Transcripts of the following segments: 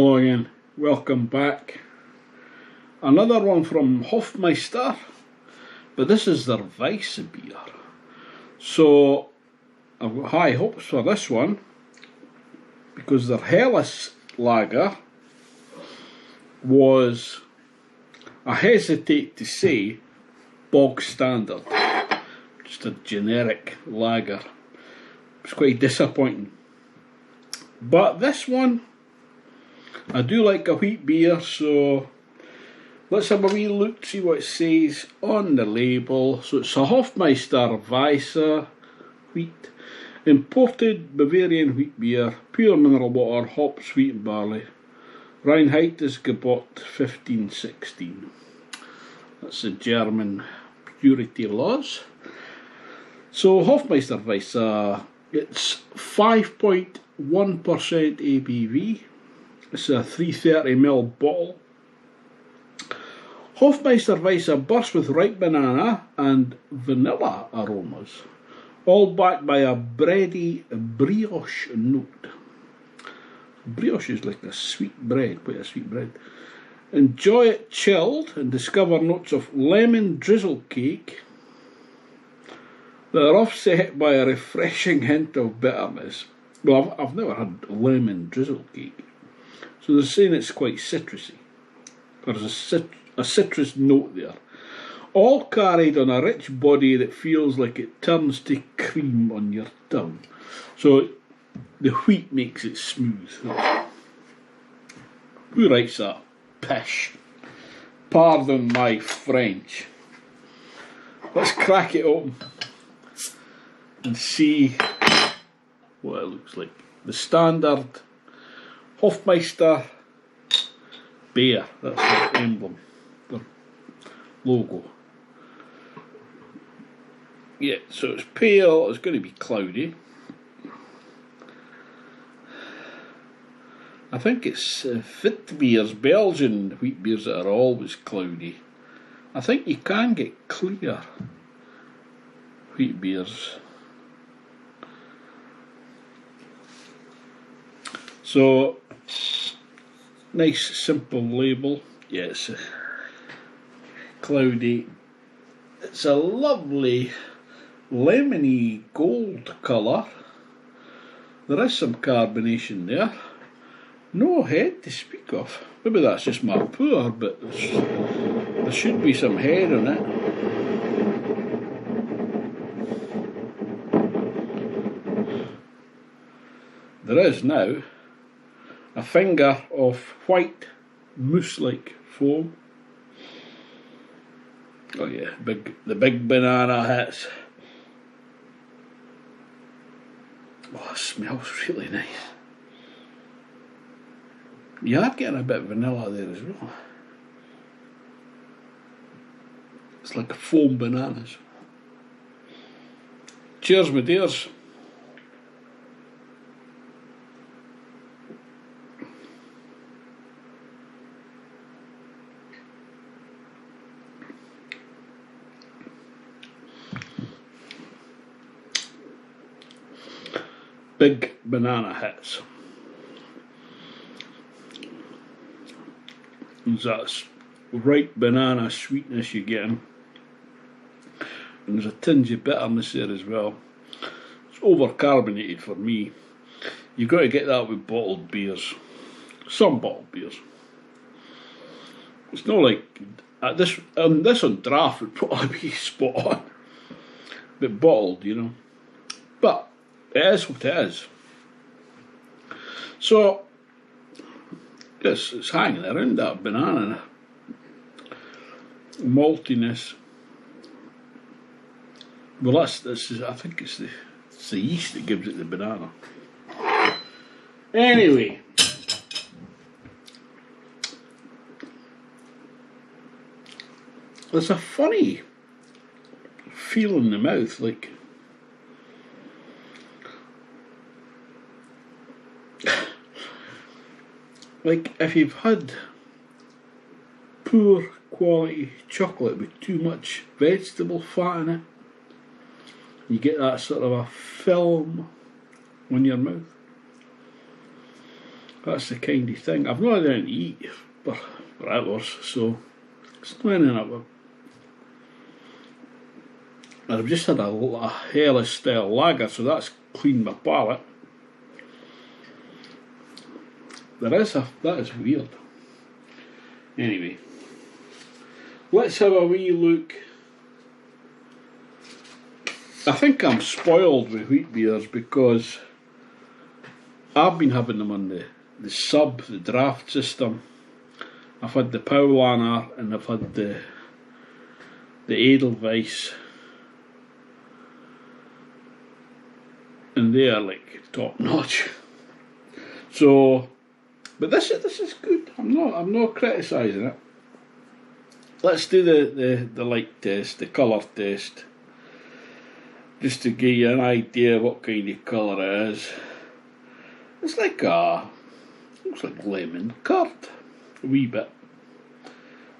Hello again, welcome back. Another one from Hofmeister, but this is their Weiss beer. So I've got high hopes for this one because their Helles lager was, I hesitate to say, bog standard. Just a generic lager. It was quite disappointing. But this one, I do like a wheat beer, so let's have a wee look, see what it says on the label. So it's a Hofmeister Weiss wheat, imported Bavarian wheat beer, pure mineral water, hops, wheat and barley. Reinheit is Gebot 1516. That's the German purity laws. So Hofmeister Weiss, it's 5.1% ABV. It's a 330ml bottle. Hofmeister Weiss bursts with ripe banana and vanilla aromas, all backed by a bready brioche note. Brioche is like a sweet bread, quite a sweet bread. Enjoy it chilled and discover notes of lemon drizzle cake that are offset by a refreshing hint of bitterness. Well, I've never had lemon drizzle cake. So they're saying it's quite citrusy. There's a citrus note there. All carried on a rich body that feels like it turns to cream on your tongue. So the wheat makes it smooth. Who writes that? Pish. Pardon my French. Let's crack it open and see what it looks like. The standard Hofmeister bear, that's their emblem, their logo. Yeah, so it's pale, it's going to be cloudy. I think it's Wit beers, Belgian wheat beers that are always cloudy. I think you can get clear wheat beers. So, nice simple label. Yeah, it's cloudy. It's a lovely lemony gold colour. There is some carbonation there. No head to speak of. Maybe that's just my pour, but there should be some head on it. There is now a finger of white mousse-like foam. Oh yeah, the big banana hits. Oh, it smells really nice. You are getting a bit of vanilla there as well. It's like foam bananas. Cheers, my dears. Big banana hits. There's that ripe banana sweetness you're getting. And there's a tinge of bitterness there as well. It's over-carbonated for me. You've got to get that with bottled beers. Some bottled beers. It's not like this on draft would probably be spot on. But bottled, you know. But it is what it is. So, yes, it's hanging around that banana maltiness. Well, I think it's the yeast that gives it the banana. Anyway, there's a funny feel in the mouth, like if you've had poor quality chocolate with too much vegetable fat in it, you get that sort of a film on your mouth. That's the kind of thing. I've not had anything to eat for hours, so it's not anything up. And I've just had a hellish style lager, so that's cleaned my palate. That is weird. Anyway, let's have a wee look. I think I'm spoiled with wheat beers because I've been having them on the the draft system. I've had the Paulaner and I've had the Edelweiss, and they are like top notch. So, but this is good. I'm not criticising it. Let's do the light test, the colour test, just to give you an idea of what kind of colour it is. It's like looks like lemon curd, a wee bit.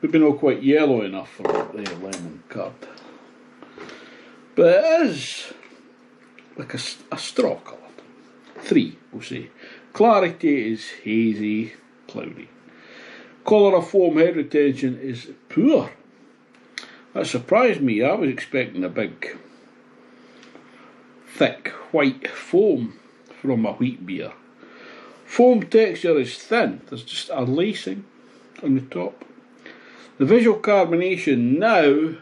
Maybe not quite yellow enough for the lemon curd, but it is like a straw colour. 3, we'll say. Clarity is hazy, cloudy. Colour of foam head retention is poor. That surprised me. I was expecting a big, thick white foam from a wheat beer. Foam texture is thin. There's just a lacing on the top. The visual carbonation now,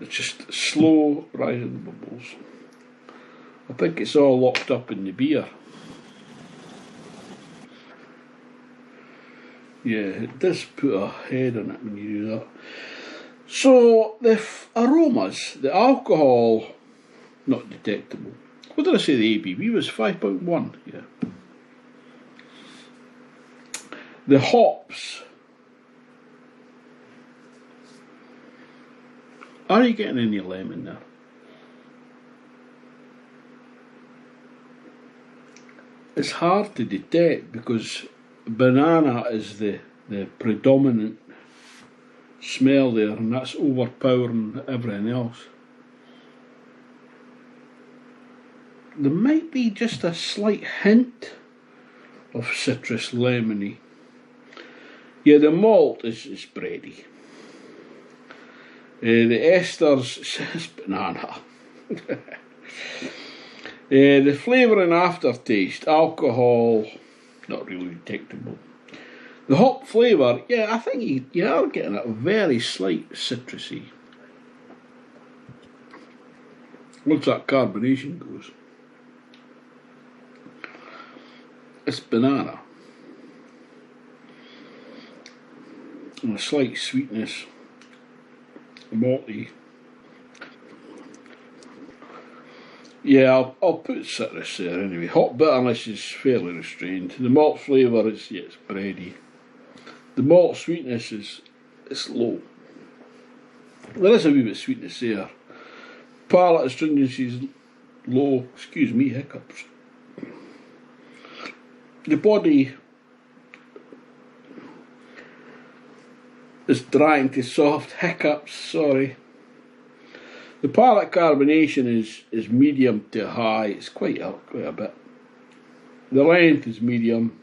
it's just slow rising bubbles. I think it's all locked up in the beer. Yeah, it does put a head on it when you do that. So the aromas, the alcohol, not detectable. What did I say the ABV was? 5.1, yeah. The hops. Are you getting any lemon there? It's hard to detect because banana is the predominant smell there, and that's overpowering everything else. There might be just a slight hint of citrus lemony. Yeah, the malt is bready. The esters says banana. The flavour and aftertaste, alcohol, not really detectable. The hop flavour, yeah, I think you are getting a very slight citrusy. Once that carbonation goes, it's banana. And a slight sweetness, malty. Yeah, I'll put citrus there anyway. Hop bitterness is fairly restrained. The malt flavour is, yeah, it's bready. The malt sweetness is low. There is a wee bit of sweetness there. Palate astringency is low. Excuse me, hiccups. The body is drying to soft. Hiccups, sorry. The palate carbonation is medium to high. It's quite a bit. The length is medium.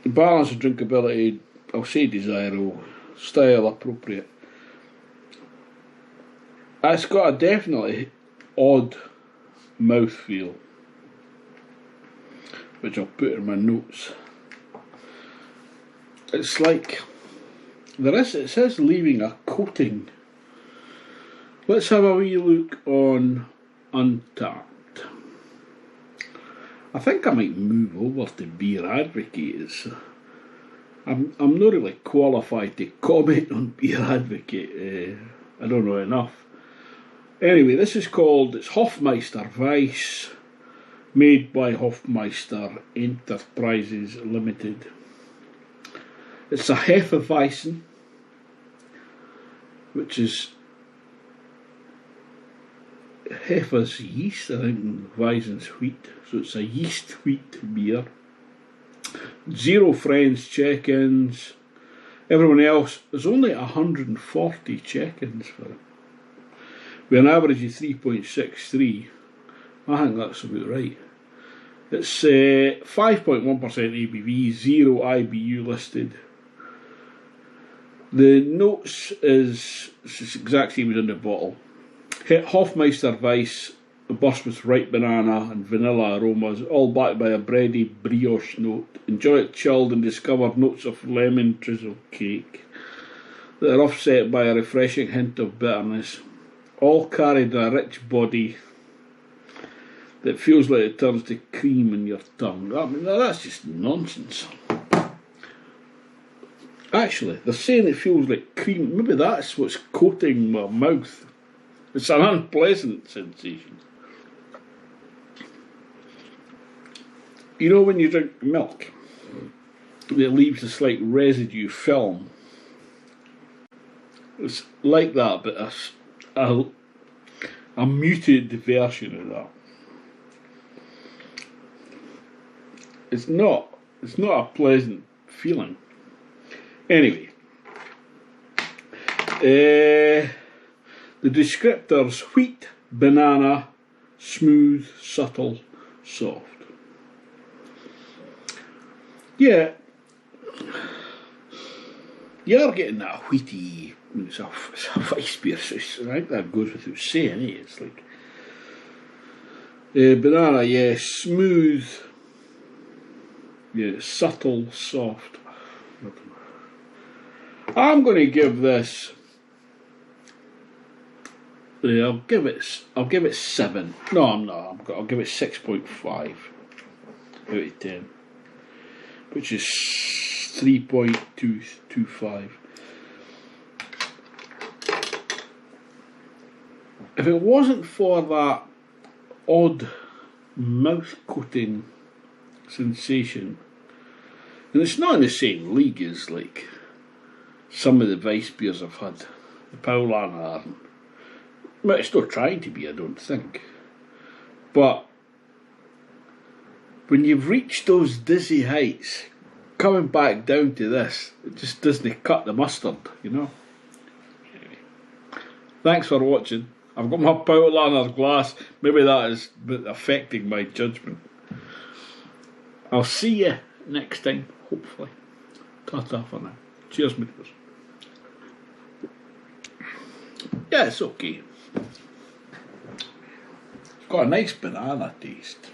The balance of drinkability, I'll say desirable. Style appropriate. It's got a definitely odd mouthfeel, which I'll put in my notes. It's like it says leaving a coating. Let's have a wee look on Untapped. I think I might move over to Beer Advocate. I'm not really qualified to comment on Beer Advocate. I don't know enough. Anyway, this is called, it's Hofmeister Weiss, made by Hofmeister Enterprises Limited. It's a Hefeweizen, which is Hefe's yeast, I think, and Weizen's wheat. So it's a yeast wheat beer. 0 friends check-ins. Everyone else, there's only 140 check-ins for it. With an average of 3.63. I think that's about right. It's 5.1% ABV, 0 IBU listed. The notes is it's the exact same as in the bottle. Hofmeister Weiss, burst with ripe banana and vanilla aromas, all backed by a bready brioche note. Enjoy it chilled and discover notes of lemon drizzle cake that are offset by a refreshing hint of bitterness. All carried in a rich body that feels like it turns to cream in your tongue. I mean, that's just nonsense. Actually, they're saying it feels like cream. Maybe that's what's coating my mouth. It's an unpleasant sensation. You know when you drink milk, it leaves a slight residue film. It's like that, but a muted version of that. It's not a pleasant feeling. Anyway, the descriptors: wheat, banana, smooth, subtle, soft. Yeah, you are getting that wheaty. I mean, it's a Weiss beer, so I think that goes without saying. It's like banana, yeah, smooth, yeah, subtle, soft. I'm going to give this. I'll give it 7. No, I'm not. I'll give it 6.5 out of 10, which is 3.225. If it wasn't for that odd mouth coating sensation, and it's not in the same league as like some of the Weiss beers I've had, the Paulaner aren't. But it's not trying to be, I don't think. But when you've reached those dizzy heights, coming back down to this, it just doesn't cut the mustard, you know. Anyway, thanks for watching. I've got my Paulaner glass. Maybe that is affecting my judgment. I'll see you next time, hopefully. Ta-ta for now. Cheers, mateys. Yeah, it's okay. It's got a nice banana taste.